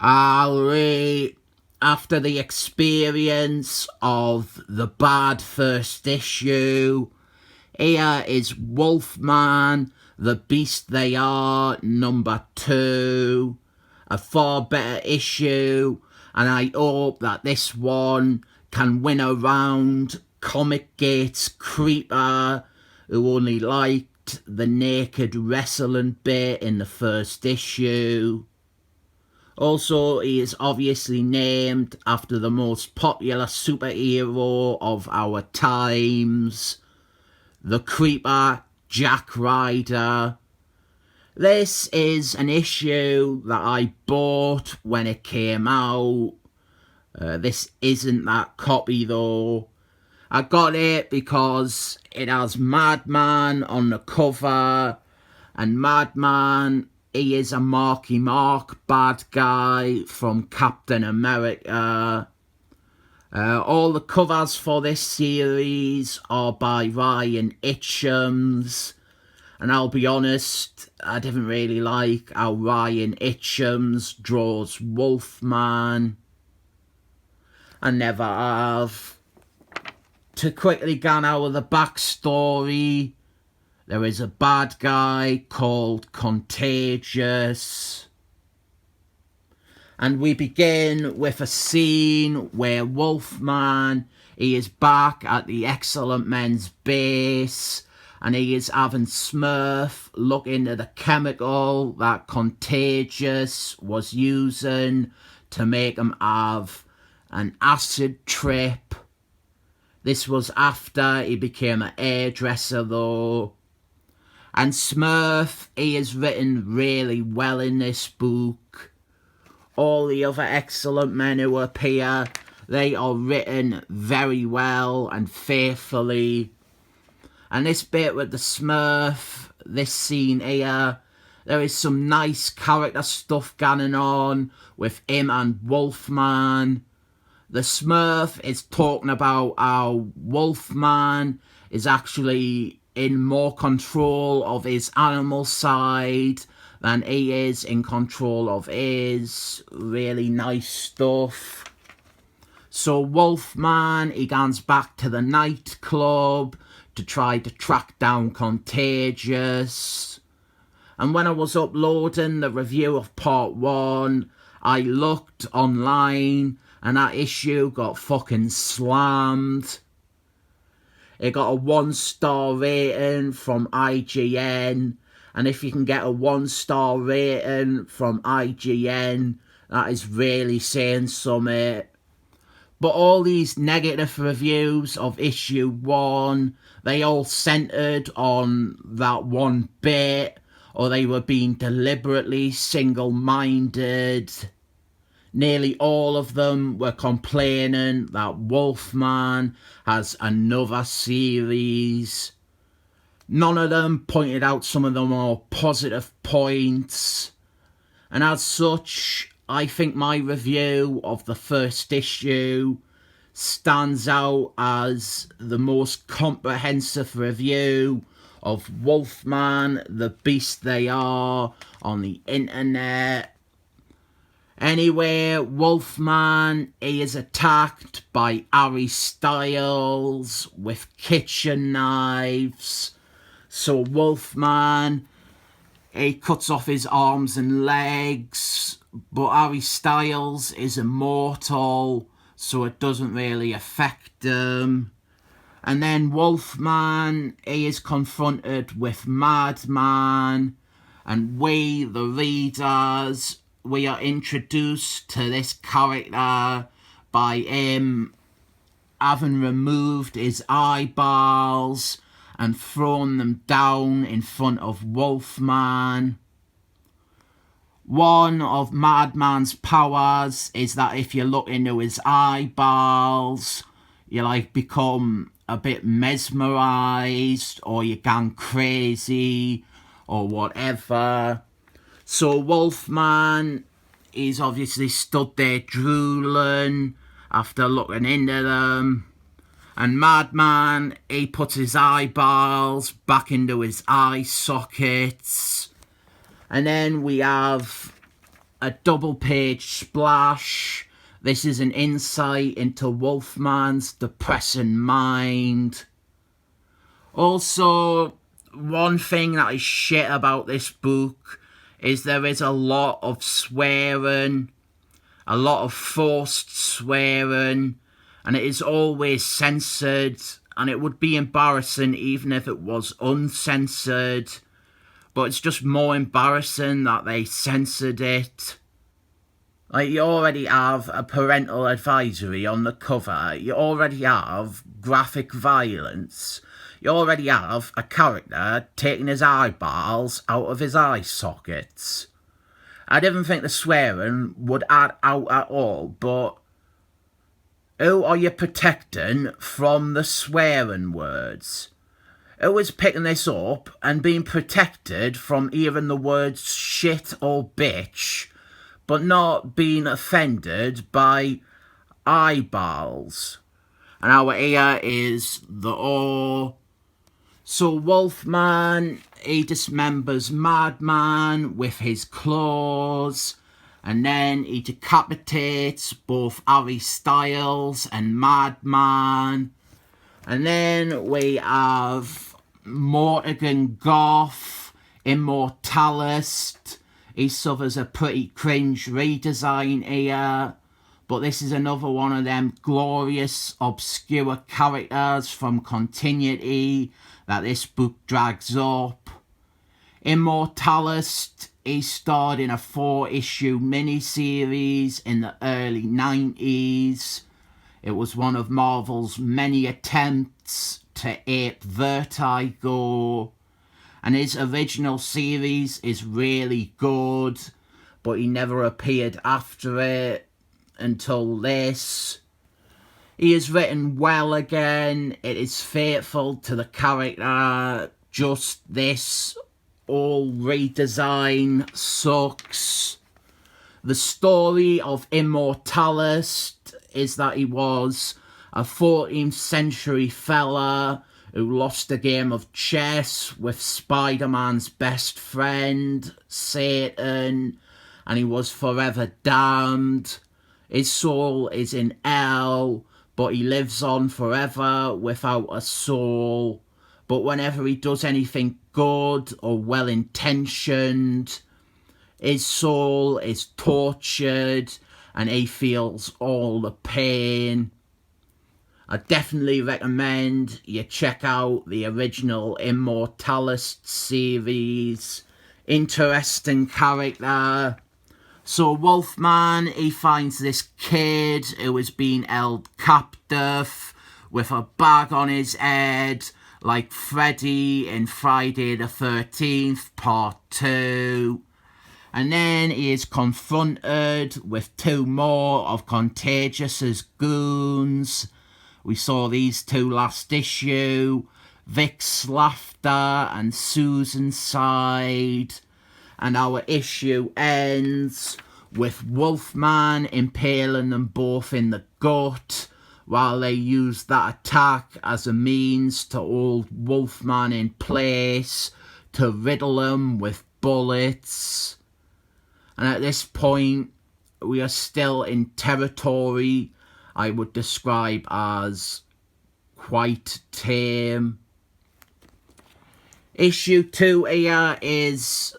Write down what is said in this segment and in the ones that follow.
After the experience of the bad first issue, here is Wolfman, the Beast They Are, number 2. A far better issue, and I hope that this one can win around Comic Gate's Creeper, who only liked the naked wrestling bit in the first issue. Also, he is obviously named after the most popular superhero of our times, the Creeper Jack Ryder. This is an issue that I bought when it came out. This isn't that copy though. I got it because it has Madman on the cover, and Madman, he is a Marky Mark bad guy from Captain America. All the covers for this series are by Ryan Itchums, and I'll be honest, I didn't really like how Ryan Itchums draws Wolfman. I never have. To quickly get out of the backstory, there is a bad guy called Contagious. And we begin with a scene where Wolfman, he is back at the Excellent Men's base, and he is having Smurf look into the chemical that Contagious was using to make him have an acid trip. This was after he became an hairdresser though. And Smurf, he is written really well in this book. All the other Excellent Men who appear, they are written very well and faithfully. And this bit with the Smurf, this scene here, there is some nice character stuff going on with him and Wolfman. The Smurf is talking about how Wolfman is actually in more control of his animal side than he is in control of his. Really nice stuff. So Wolfman, he goes back to the nightclub to try to track down Contagious. And when I was uploading the review of part 1, I looked online and that issue got fucking slammed. It got a 1-star rating from IGN, and if you can get a 1-star rating from IGN, that is really saying something. But all these negative reviews of issue 1, they all centred on that one bit, or they were being deliberately single-minded. Nearly all of them were complaining that Wolfman has another series. None of them pointed out some of the more positive points. And as such, I think my review of the first issue stands out as the most comprehensive review of Wolfman, the Beast They Are, on the internet. Anyway, Wolfman, he is attacked by Harry Styles with kitchen knives. So Wolfman, he cuts off his arms and legs, but Harry Styles is immortal, so it doesn't really affect him. And then Wolfman, he is confronted with Madman, and we, the readers, we are introduced to this character by him having removed his eyeballs and thrown them down in front of Wolfman. One of Madman's powers is that if you look into his eyeballs, you become a bit mesmerised, or you gone crazy, or whatever. So Wolfman, he's obviously stood there drooling after looking into them. And Madman, he puts his eyeballs back into his eye sockets. And then we have a double page splash. This is an insight into Wolfman's depressing mind. Also, one thing that is shit about this book is there is a lot of swearing, a lot of forced swearing, and it is always censored, and it would be embarrassing even if it was uncensored, but it's just more embarrassing that they censored it. Like, you already have a parental advisory on the cover, you already have graphic violence, you already have a character taking his eyeballs out of his eye sockets. I didn't think the swearing would add out at all, but who are you protecting from the swearing words? Who is picking this up and being protected from even the words shit or bitch, but not being offended by eyeballs? And our here is the O. So Wolfman, he dismembers Madman with his claws, and then he decapitates both Harry Styles and Madman. And then we have Mortigan Goth, Immortalist. He suffers a pretty cringe redesign here, but this is another one of them glorious, obscure characters from Continuity that this book drags up. Immortalist, he starred in a 4-issue miniseries in the early 90s. It was one of Marvel's many attempts to ape Vertigo, and his original series is really good, but he never appeared after it until this. He is written well again, it is faithful to the character, just this all redesign sucks. The story of Immortalist is that he was a 14th century fella who lost a game of chess with Spider-Man's best friend, Satan, and he was forever damned. His soul is in hell, but he lives on forever without a soul. But whenever he does anything good or well-intentioned, his soul is tortured and he feels all the pain. I definitely recommend you check out the original Immortalist series. Interesting character. So Wolfman, he finds this kid who is being held captive with a bag on his head, like Freddy in Friday the 13th Part 2. And then he is confronted with 2 more of Contagious's goons. We saw these 2 last issue, Vic Slafter and Susan Side. And our issue ends with Wolfman impaling them both in the gut, while they use that attack as a means to hold Wolfman in place, to riddle him with bullets. And at this point, we are still in territory I would describe as quite tame. Issue 2 here is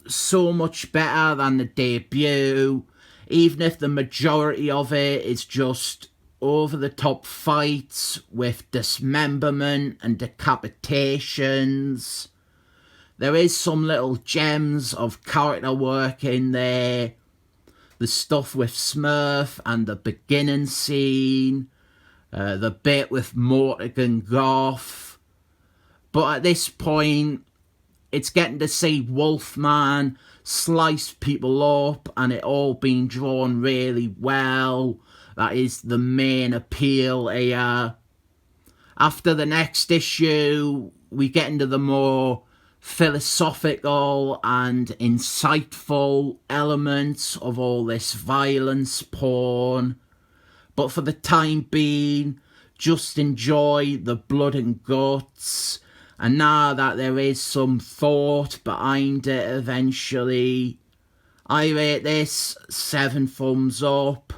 so much better than the debut, even if the majority of it is just over-the-top fights with dismemberment and decapitations. There is some little gems of character work in there. The stuff with Smurf and the beginning scene, the bit with Mortigan Goth. But at this point, it's getting to see Wolfman slice people up and it all being drawn really well. That is the main appeal here. After the next issue, we get into the more philosophical and insightful elements of all this violence porn. But for the time being, just enjoy the blood and guts. And now that there is some thought behind it eventually, I rate this 7 thumbs up.